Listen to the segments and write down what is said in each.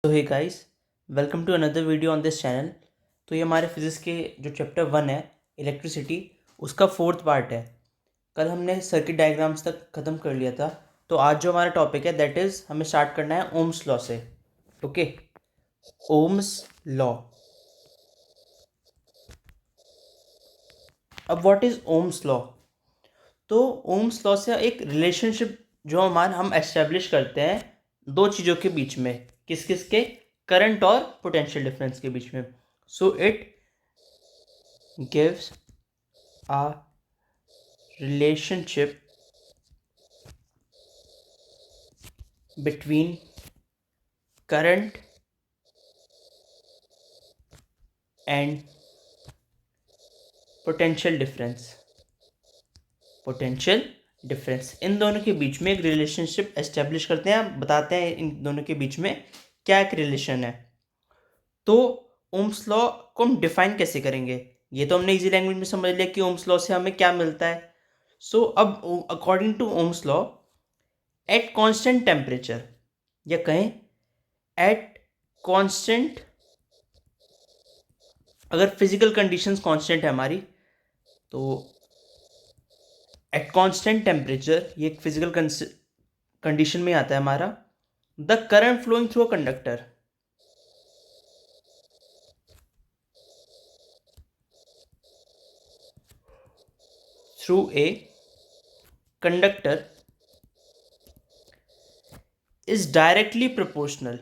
तो hey guys, welcome to another video on this channel. तो ये हमारे फिजिक्स के जो चैप्टर 1 है इलेक्ट्रिसिटी, उसका फोर्थ पार्ट है। कल हमने सर्किट डायग्राम्स तक ख़त्म कर लिया था। तो आज जो हमारा टॉपिक है दैट इज़ हमें स्टार्ट करना है ओम्स लॉ से। Okay, Ohm's law. अब व्हाट इज़ ओम्स लॉ? तो ओम्स लॉ से एक रिलेशनशिप जो हम एस्टेब्लिश करते हैं दो चीज़ों के बीच में, किस किस के, करंट और पोटेंशियल डिफरेंस के बीच में। So it gives a relationship between current and potential difference। Potential difference, इन दोनों के बीच में एक रिलेशनशिप एस्टेब्लिश करते हैं, बताते हैं इन दोनों के बीच में क्या एक रिलेशन है। तो ओम्स लॉ को हम डिफाइन कैसे करेंगे? ये तो हमने इजी लैंग्वेज में समझ लिया कि ओम्स लॉ से हमें क्या मिलता है। सो अब according to Ohm's law, at constant temperature, या कहें एट कांस्टेंट, अगर फिजिकल कंडीशंस कांस्टेंट है हमारी, तो एट कांस्टेंट टेम्परेचर, ये एक फिजिकल कंडीशन में आता है हमारा, the current flowing through a conductor, through a conductor is directly proportional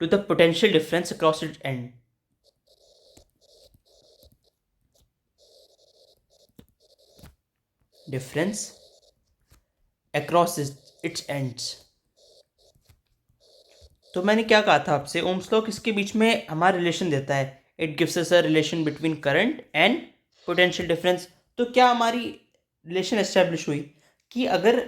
to the potential difference across its end। difference across its ends। तो मैंने क्या कहा था आपसे, ओम्स लॉ किसके बीच में हमारा रिलेशन देता है? It gives us a relation between current and potential difference. तो क्या हमारी रिलेशन एस्टेब्लिश हुई कि अगर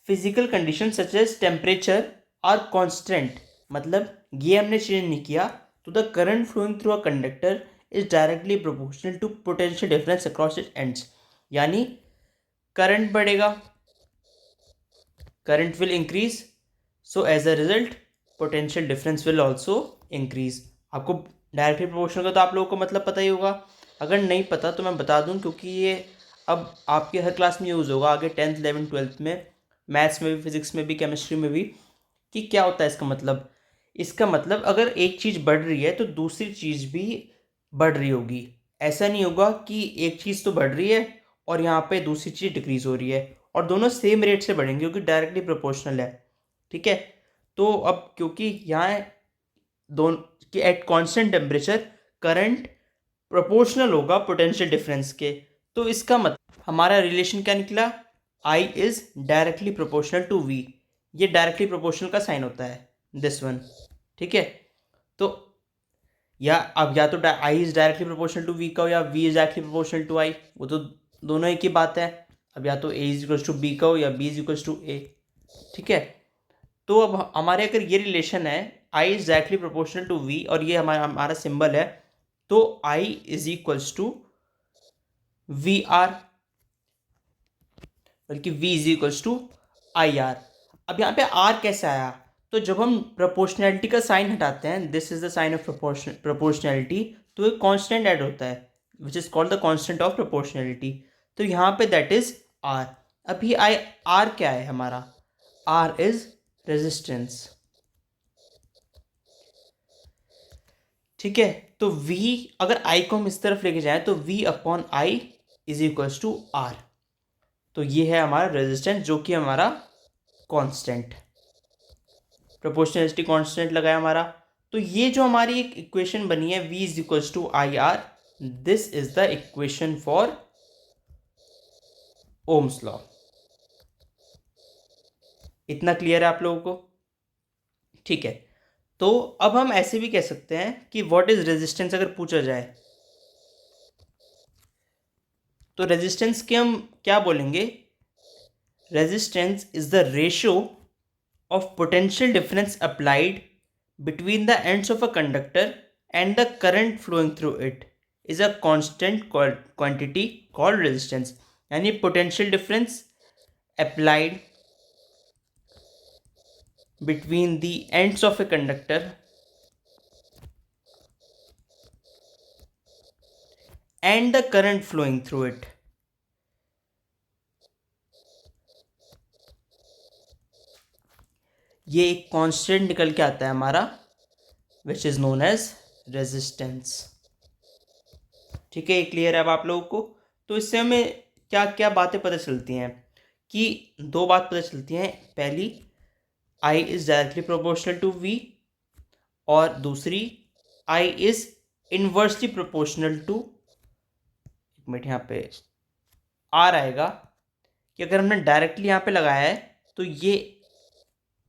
physical condition such as temperature are constant, मतलब ये हमने चेंज नहीं किया, तो the current flowing through a conductor is directly proportional to potential difference across it ends. यानी करंट बढ़ेगा, current will increase, so as a result potential difference will also increase. आपको directly proportional का तो आप लोगों को मतलब पता ही होगा। अगर नहीं पता तो मैं बता दूं, क्योंकि ये अब आपके हर क्लास में यूज़ होगा आगे 10th 11th 12th में, मैथ्स में भी, फिजिक्स में भी, केमिस्ट्री में भी, कि क्या होता है इसका मतलब। इसका मतलब अगर एक चीज़ बढ़ रही है तो दूसरी चीज़ भी बढ़ रही होगी। ऐसा नहीं होगा कि एक चीज़ तो बढ़ रही है और यहाँ पे दूसरी चीज़ डिक्रीज़ हो रही है, और दोनों सेम रेट से बढ़ेंगे क्योंकि डायरेक्टली प्रोपोर्शनल है। ठीक है, तो अब क्योंकि यहाँ दोनों कि at constant temperature current proportional होगा पोटेंशियल डिफरेंस के, तो इसका मतलब हमारा रिलेशन क्या निकला? I is directly proportional to V. ये डायरेक्टली प्रोपोर्शनल का साइन होता है, दिस वन। ठीक है, तो या तो I is directly proportional to V का हो, या V is directly proportional to I, वो तो दोनों एक ही बात है। अब या तो A is equals to B का हो या B is equals to A. ठीक है, तो अब हमारे अगर ये रिलेशन है I is directly proportional to V, और ये हमारा हमारा सिंबल है, तो I is equals to V R, बल्कि V is equals to I R. अब यहाँ पे आर कैसे आया? तो जब हम प्रोपोर्शनैलिटी का साइन हटाते हैं, this is the sign of proportionality, तो एक कांस्टेंट ऐड होता है which is called the constant of proportionality. तो यहाँ पे दैट इज आर। अभी आई आर क्या है हमारा? R is resistance. ठीक है, तो v, अगर i को हम इस तरफ लेके जाएं तो v upon I is equals to R. तो ये है हमारा रेजिस्टेंस, जो कि हमारा कांस्टेंट, प्रोपोर्शनलिटी कांस्टेंट लगाया हमारा। तो ये जो हमारी एक इक्वेशन बनी है v is equals to I R, this is the equation for Ohm's law. इतना क्लियर है आप लोगों को? ठीक है, तो अब हम ऐसे भी कह सकते हैं कि व्हाट इज रेजिस्टेंस अगर पूछा जाए, तो रेजिस्टेंस के हम क्या बोलेंगे? Resistance is the ratio of potential difference applied between the ends of a conductor and the current flowing through it is a constant quantity called resistance, यानी potential difference applied between the ends of a conductor and the current flowing through it. ये एक constant निकल के आता है हमारा, which is known as resistance. ठीक है, ये क्लियर है अब आप लोगों को। तो इससे हमें क्या क्या बातें पता चलती हैं कि दो बात पता चलती हैं। पहली, I is directly proportional to V, और दूसरी I is inversely proportional to, एक मिनट यहाँ पे R आएगा कि अगर हमने डायरेक्टली यहाँ पे लगाया है तो ये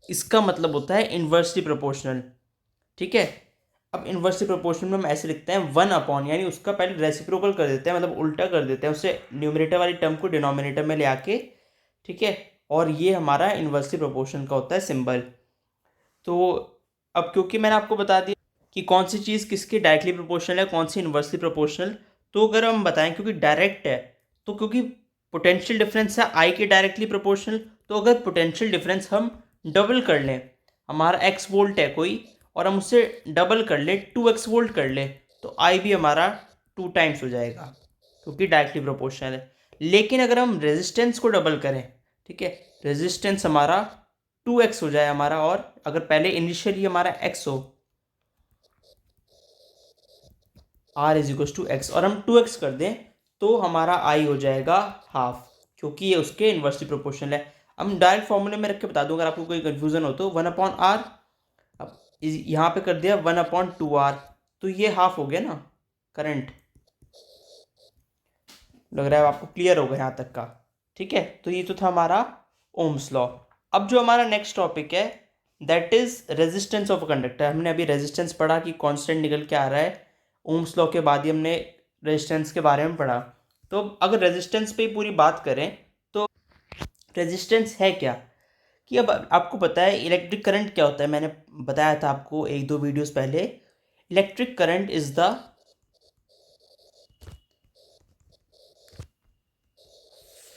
इसका मतलब होता है इन्वर्सली प्रोपोर्शनल। ठीक है, अब इन्वर्सली प्रोपोर्शनल में हम ऐसे लिखते हैं 1 अपॉन, यानी उसका पहले रेसिप्रोकल कर देते हैं, मतलब उल्टा कर देते हैं उसे, न्यूमरेटर वाली टर्म को डिनोमिनेटर में ले आके। ठीक है, और ये हमारा इन्वर्सली प्रोपोर्शनल का होता है सिंबल। तो अब क्योंकि मैंने आपको बता दिया कि कौन सी चीज़ किसकी डायरेक्टली प्रोपोर्शनल है, कौन सी इन्वर्सली प्रोपोर्शनल, तो अगर हम बताएं क्योंकि डायरेक्ट है, तो क्योंकि पोटेंशियल डिफरेंस है आई के डायरेक्टली प्रोपोर्शनल, तो अगर पोटेंशियल डिफरेंस हम डबल कर लें, हमारा एक्स वोल्ट है कोई और हम उससे डबल कर ले 2x वोल्ट कर ले, तो आई भी हमारा 2 टाइम्स हो जाएगा क्योंकि डायरेक्टली प्रोपोर्शनल है। लेकिन अगर हम रेजिस्टेंस को डबल करें, ठीक है, रेजिस्टेंस हमारा 2x हो जाए हमारा, और अगर पहले इनिशियली हमारा x हो, r is equal to x, और हम 2x कर दें तो हमारा i हो जाएगा हाफ, क्योंकि ये उसके इन्वर्सली प्रोपोर्शनल है। हम डायरेक्ट फॉर्मूले में रख के बता दूं अगर आपको कोई कन्फ्यूजन हो तो, 1/r, अब यहाँ पे कर दिया 1/2r, तो ये हाफ हो गया ना करंट। लग रहा है आपको क्लियर होगा यहाँ तक का। ठीक है, तो ये तो था हमारा ओम्स लॉ। अब जो हमारा नेक्स्ट टॉपिक है that is resistance of a conductor. हमने अभी रेजिस्टेंस पढ़ा कि कांस्टेंट निकल के आ रहा है, ओम्स लॉ के बाद ही हमने रेजिस्टेंस के बारे में पढ़ा। तो अगर रेजिस्टेंस पे ही पूरी बात करें तो रेजिस्टेंस है क्या, कि अब आपको पता है इलेक्ट्रिक करंट क्या होता है। मैंने बताया था आपको एक दो वीडियोस पहले, electric current is the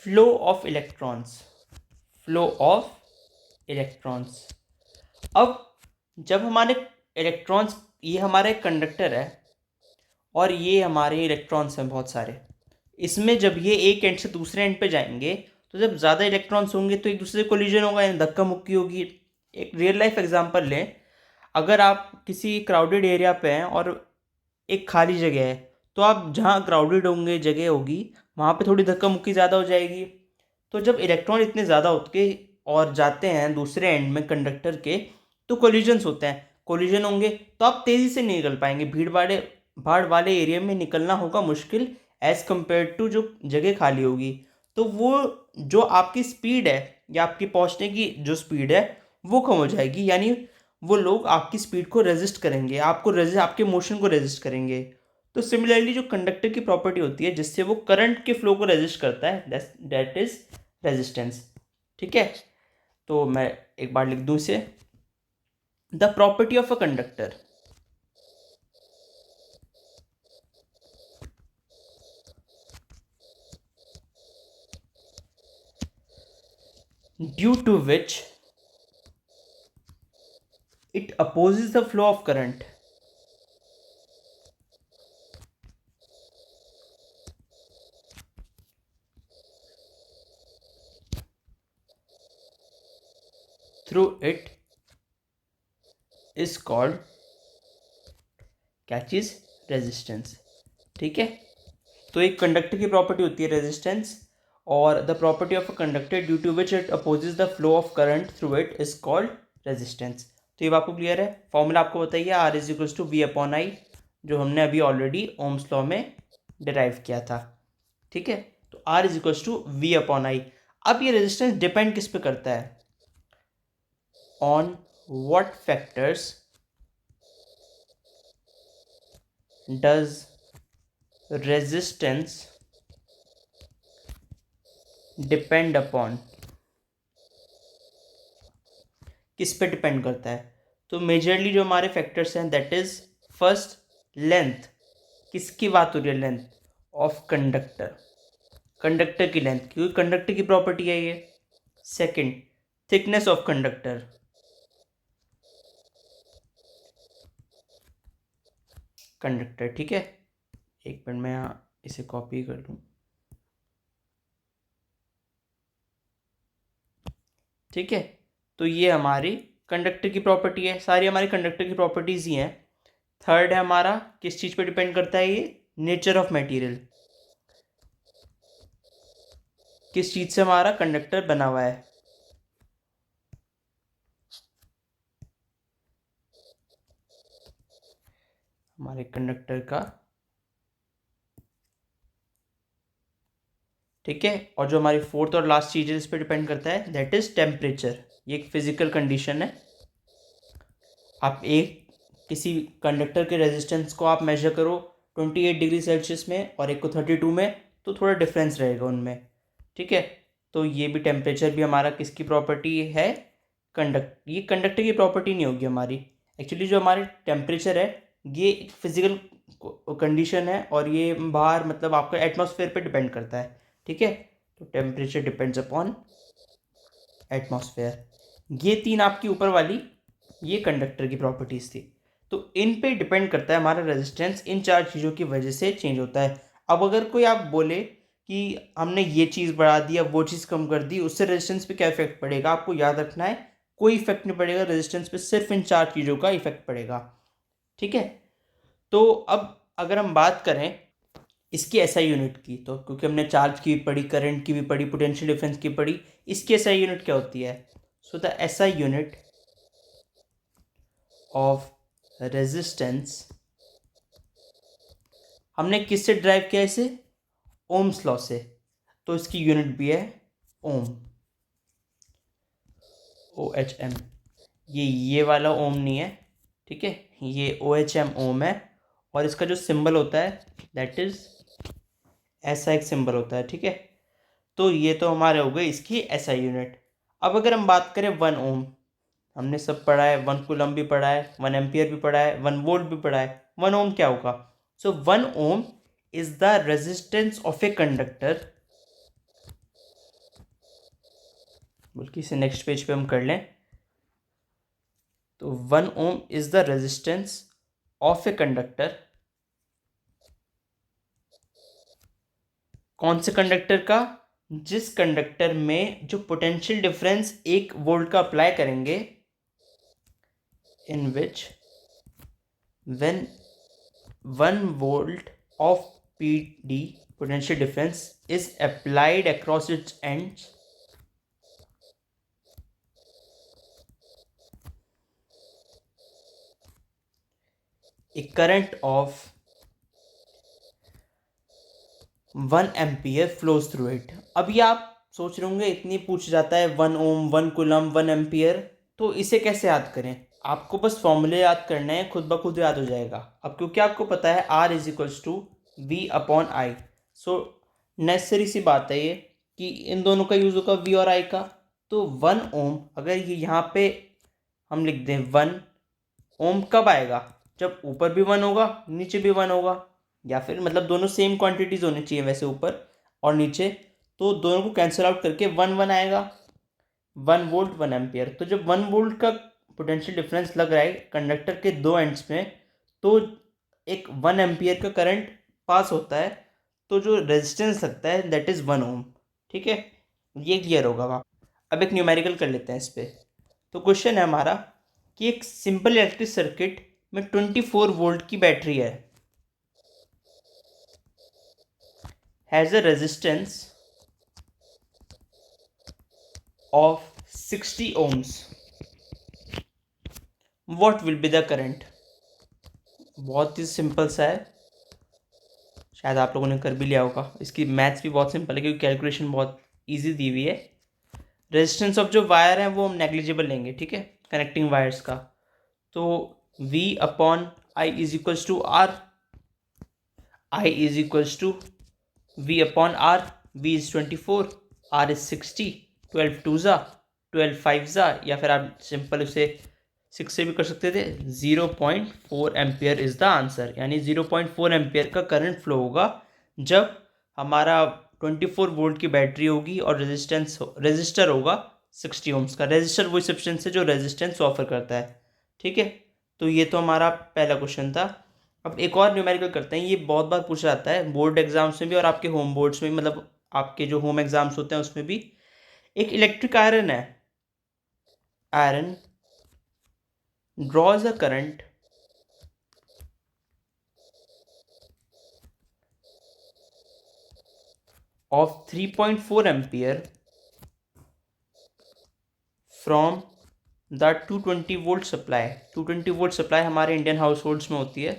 flow of electrons, flow of electrons. अब जब हमारे इलेक्ट्रॉन्स, ये हमारा एक कंडक्टर है और ये हमारे इलेक्ट्रॉन्स हैं बहुत सारे, इसमें जब ये एक एंड से दूसरे एंड पे जाएंगे तो जब ज़्यादा इलेक्ट्रॉन्स होंगे तो एक दूसरे से कोलिजन होगा, यानी धक्का मुक्की होगी। एक रियल लाइफ एग्जांपल लें, अगर आप किसी क्राउडेड एरिया पे हैं और एक खाली जगह है, तो आप जहाँ क्राउडेड होंगे जगह होगी वहाँ पे थोड़ी धक्का मुक्की ज़्यादा हो जाएगी। तो जब इलेक्ट्रॉन इतने ज़्यादा होते और जाते हैं दूसरे एंड में कंडक्टर के, तो कोलिजन्स होते हैं, कोलिजन होंगे तो आप तेज़ी से नहीं निकल पाएंगे, भाड़ वाले एरिया में निकलना होगा मुश्किल एज़ कम्पेयर टू जो जगह खाली होगी। तो वो जो आपकी स्पीड है या आपकी पहुंचने की जो स्पीड है वो कम हो जाएगी, यानी वो लोग आपकी स्पीड को रेजिस्ट करेंगे, आपके मोशन को रेजिस्ट करेंगे। तो सिमिलरली जो कंडक्टर की प्रॉपर्टी होती है जिससे वो करंट के फ्लो को रेजिस्ट करता है, दैट इज रेजिस्टेंस। ठीक है, तो मैं एक बार लिख दूं इसे, the property of a conductor due to which it opposes the flow of current through it is called क्या चीज़, रेजिस्टेंस। ठीक है, तो एक कंडक्टर की प्रॉपर्टी होती है रेजिस्टेंस, और the property of a conductor due to which it opposes the flow of current through it is called resistance. तो ये आपको क्लियर है। फॉर्मूला आपको बताइए, R is equals to V upon I, जो हमने अभी ऑलरेडी ओम्स लॉ में डिराइव किया था। ठीक है, तो R is equals to V upon I. अब ये रेजिस्टेंस डिपेंड किस पे करता है, on what factors does resistance depend upon, किस पे डिपेंड करता है। तो मेजरली जो हमारे फैक्टर्स हैं दैट इज फर्स्ट लेंथ, किसकी बात हो रही है? लेंथ ऑफ कंडक्टर, कंडक्टर की लेंथ, क्योंकि कंडक्टर की प्रॉपर्टी है ये। Second, thickness of conductor, conductor, ठीक है। एक मिनट में यहाँ इसे कॉपी कर लूँ, ठीक है। तो ये हमारी कंडक्टर की प्रॉपर्टी है, सारी हमारी कंडक्टर की प्रॉपर्टीज ही हैं। थर्ड है हमारा, किस चीज़ पे डिपेंड करता है ये? नेचर ऑफ मटेरियल, किस चीज़ से हमारा कंडक्टर बना हुआ है। हमारे कंडक्टर का, ठीक है। और जो हमारी फोर्थ और लास्ट चीज़ है इस पर डिपेंड करता है, दैट इज टेम्परेचर। ये एक फिजिकल कंडीशन है। आप एक किसी कंडक्टर के रेजिस्टेंस को आप मेजर करो 28 डिग्री सेल्सियस में और एक को 32 में, तो थोड़ा डिफरेंस रहेगा उनमें, ठीक है। तो ये भी टेम्परेचर भी हमारा किसकी प्रॉपर्टी है? ये कंडक्टर की प्रॉपर्टी नहीं होगी हमारी। एक्चुअली जो हमारे टेम्परेचर है ये एक फिजिकल कंडीशन है और ये बाहर मतलब आपका एटमॉस्फेयर पे डिपेंड करता है, ठीक है। तो टेम्परेचर डिपेंड्स अपॉन एटमॉस्फेयर। ये तीन आपकी ऊपर वाली ये कंडक्टर की प्रॉपर्टीज़ थी। तो इन पे डिपेंड करता है हमारा रेजिस्टेंस, इन चार चीज़ों की वजह से चेंज होता है। अब अगर कोई आप बोले कि हमने ये चीज़ बढ़ा दी, अब वो चीज़ कम कर दी, उससे रेजिस्टेंस पे क्या इफेक्ट पड़ेगा, आपको याद रखना है कोई इफेक्ट नहीं पड़ेगा रेजिस्टेंस पे, सिर्फ इन चार चीज़ों का इफेक्ट पड़ेगा, ठीक है। तो अब अगर हम बात करें इसकी एसआई यूनिट की, तो क्योंकि हमने चार्ज की भी पढ़ी, करंट की भी पढ़ी, पोटेंशियल डिफरेंस की पढ़ी, इसकी एसआई यूनिट क्या होती है? So the SI unit of resistance, हमने किससे ड्राइव किया इसे? ओम्स लॉ से। तो इसकी यूनिट भी है ओम, ओ एच एम। ये वाला ओम नहीं है, ठीक है, ये ओ एच एम ओम है। और इसका जो सिंबल होता है दैट इज ऐसा एक सिंबल होता है, ठीक है। तो ये तो हमारे हो गए इसकी एसआई यूनिट। अब अगर हम बात करें 1 ओम, हमने सब पढ़ा है, 1 कूलम भी पढ़ा है, 1 एम्पियर भी पढ़ा है, 1 वोल्ट भी पढ़ा है। 1 ओम क्या होगा? So 1 ohm is the resistance of a conductor, बल्कि इसे नेक्स्ट पेज पे हम कर लें। तो 1 ohm is the resistance of a conductor, कौन से कंडक्टर का? जिस कंडक्टर में जो पोटेंशियल डिफरेंस 1 वोल्ट का अप्लाई करेंगे, in which when 1 volt of PD potential difference is applied across its ends, a current of 1 ampere flows through it। अभी आप सोच रहे होंगे इतनी पूछ जाता है 1 ओम, 1 कूलम, 1 एम्पियर, तो इसे कैसे याद करें? आपको बस फॉर्मूले याद करना है, खुद ब खुद याद हो जाएगा। अब क्योंकि आपको पता है R is equals to V upon I, so necessary सी बात है ये कि इन दोनों का यूज़ होगा वी और आई का। तो 1 ओम अगर ये यहाँ पे हम लिख दें 1 ओम, कब आएगा? जब ऊपर भी 1 होगा नीचे भी 1 होगा, या फिर मतलब दोनों सेम क्वांटिटीज होनी चाहिए वैसे ऊपर और नीचे, तो दोनों को कैंसिल आउट करके 1 1 आएगा। 1 वोल्ट 1 एम्पियर, तो जब 1 वोल्ट का पोटेंशियल डिफरेंस लग रहा है कंडक्टर के दो एंड्स में, तो एक 1 एम्पियर का करंट पास होता है, तो जो रेजिस्टेंस लगता है दैट इज़ 1 ओम, ठीक है। ये क्लियर होगा आप। अब एक न्यूमेरिकल कर लेते हैं इस पर। तो क्वेश्चन है हमारा कि एक सिंपल इलेक्ट्रिक सर्किट में 24 वोल्ट की बैटरी है, has a resistance of 60 ohms, what will be the current? बहुत ही सिंपल सा है, शायद आप लोगों ने कर भी लिया होगा। इसकी मैथ्स भी बहुत सिंपल है क्योंकि कैलकुलेशन बहुत इजी दी हुई है। रेजिस्टेंस ऑफ जो वायर है वो हम नेग्लिजिबल लेंगे, ठीक है, कनेक्टिंग वायर्स का। तो V upon I is equals to R, I is equals to V upon R. V is 24, R is 60, 12 2 ज़ा 12 5 ज़ा, या फिर आप सिंपल उसे 6 से भी कर सकते थे। 0.4 एम्पियर इज़ द आंसर, यानी 0.4 एम्पियर का करंट फ्लो होगा जब हमारा 24 वोल्ट की बैटरी होगी और रेजिस्टर होगा 60 ओम्स का। रेजिस्टर वही सब्सटेंस है जो रेजिस्टेंस ऑफर करता है, ठीक है। तो ये तो हमारा पहला क्वेश्चन था। अब एक और न्यूमेरिकल करते हैं, ये बहुत बार पूछा जाता है बोर्ड एग्जाम्स में भी और आपके होम बोर्ड्स में, मतलब आपके जो होम एग्जाम्स होते हैं उसमें भी। एक इलेक्ट्रिक आयरन है, iron draws a current of 3.4 ampere from the 220 volt supply। 220 volt supply हमारे इंडियन हाउस होल्ड्स में होती है।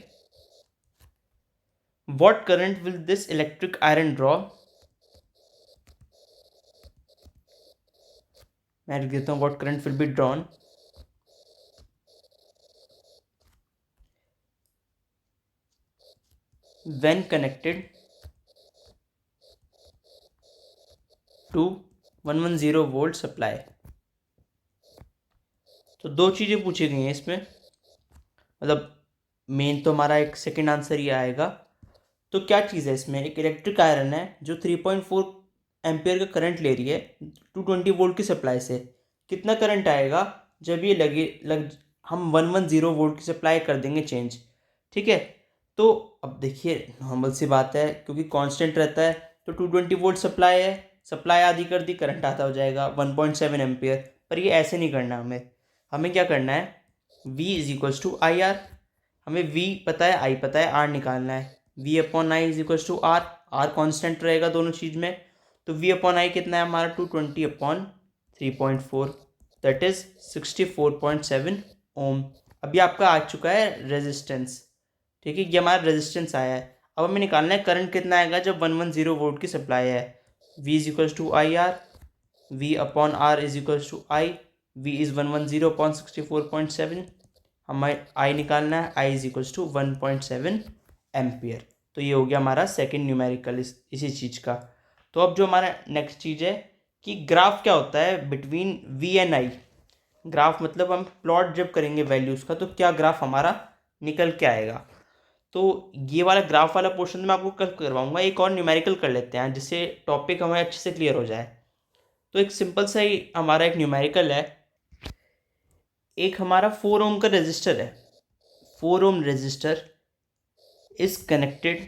What current will this electric iron draw? मैं लिख देता हूँ what current will be drawn when connected to 110 volt supply। तो दो चीज़ें पूछी गई हैं इसमें, मतलब मेन तो हमारा एक सेकंड आंसर ही आएगा। तो क्या चीज़ है इसमें, एक इलेक्ट्रिक आयरन है जो 3.4 एम्पियर का करंट ले रही है 220 वोल्ट की सप्लाई से। कितना करंट आएगा जब ये हम 110 वोल्ट की सप्लाई कर देंगे चेंज, ठीक है। तो अब देखिए नॉर्मल सी बात है, क्योंकि कांस्टेंट रहता है तो 220 वोल्ट सप्लाई है, सप्लाई आधी कर दी, करंट आता हो जाएगा 1.7 एम्पियर। पर ये ऐसे नहीं करना, हमें क्या करना है, V is equals to I R. हमें V पता है, I पता है, R निकालना है। V upon I is equals to R, R constant रहेगा दोनों चीज़ में। तो V अपॉन आई कितना है हमारा, 220 अपॉन 3.4, दैट इज 64.7 ओम। अभी आपका आ चुका है रेजिस्टेंस, ठीक है, ये हमारा रेजिस्टेंस आया है। अब हमें निकालना है करंट कितना आएगा जब 110 वोल्ट की सप्लाई है। V is equals to I R, V upon R is equals to I, V is 110 upon 64.7, हमें आई निकालना है, I is equals to 1.7 ampere. तो ये हो गया हमारा सेकंड न्यूमेरिकल इसी चीज़ का। तो अब जो हमारा नेक्स्ट चीज़ है कि ग्राफ क्या होता है between V and I. Graph मतलब हम प्लॉट जब करेंगे वैल्यूज़ का तो क्या ग्राफ हमारा निकल के आएगा। तो ये वाला ग्राफ वाला पोर्शन मैं आपको कल करवाऊंगा। एक और न्यूमेरिकल कर लेते हैं जिससे टॉपिक हमें अच्छे से क्लियर हो जाए। तो एक सिंपल सा ही हमारा एक न्यूमेरिकल है। एक हमारा 4 ओम का रेजिस्टर है, 4 ohm resistor is connected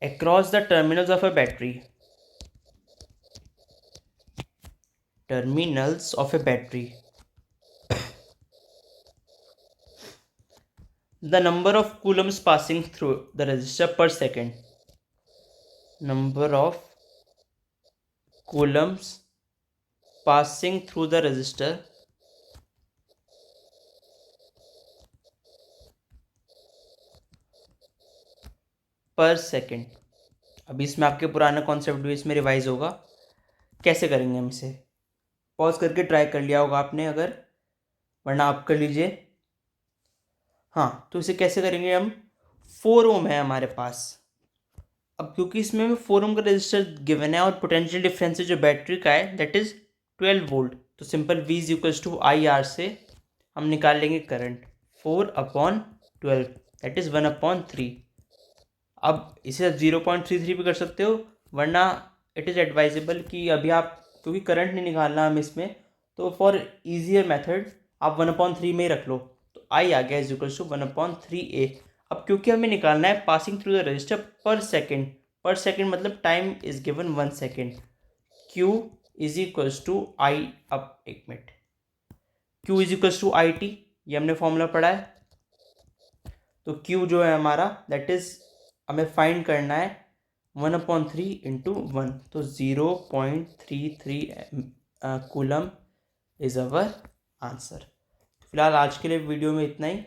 across the terminals of a battery, terminals of a battery. The number of coulombs passing through the resistor per second, number of coulombs passing through the resistor पर second. अभी इसमें आपके पुराना concept भी इसमें revise होगा। कैसे करेंगे हम इसे, पॉज करके ट्राई कर लिया होगा आपने अगर, वरना आप कर लीजिए। हाँ, तो इसे कैसे करेंगे हम, 4 ओम है हमारे पास। अब क्योंकि इसमें हमें 4 ओम का रजिस्टर गिवन है और पोटेंशियल डिफरेंस जो बैटरी का है दैट इज़ 12 वोल्ट, तो simple V is equals to I R से हम निकाल लेंगे करंट 4/12 दैट इज़ 1/3। अब इसे 0.33 भी कर सकते हो, वरना इट इज़ एडवाइजेबल कि अभी आप, क्योंकि करंट नहीं निकालना हमें इसमें, तो फॉर ईजियर मेथड आप 1/3 में ही रख लो। तो आई आ गया इज इक्वल्स टू 1/3A। अब क्योंकि हमें निकालना है पासिंग थ्रू द रजिस्टर पर सेकेंड मतलब time is given 1 second. Q is equals to I, अब एक minute, Q is equals to I T, ये हमने फॉर्मूला पढ़ा है। तो Q जो है हमारा दैट इज हमें फाइंड करना है 1/3 इंटू 1, तो 0.33 कूलम इज अवर आंसर। फिलहाल आज के लिए वीडियो में इतना ही।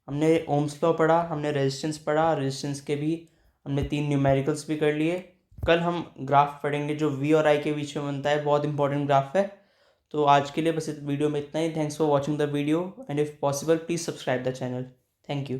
हमने ओम्स लॉ पढ़ा, हमने रेजिस्टेंस पढ़ा, रेजिस्टेंस के भी हमने 3 न्यूमेरिकल्स भी कर लिए। कल हम ग्राफ पढ़ेंगे जो V और I के बीच में बनता है, बहुत इंपॉर्टेंट ग्राफ है। तो आज के लिए बस इस वीडियो में इतना ही। Thanks for watching the video and if possible please subscribe the channel. Thank you.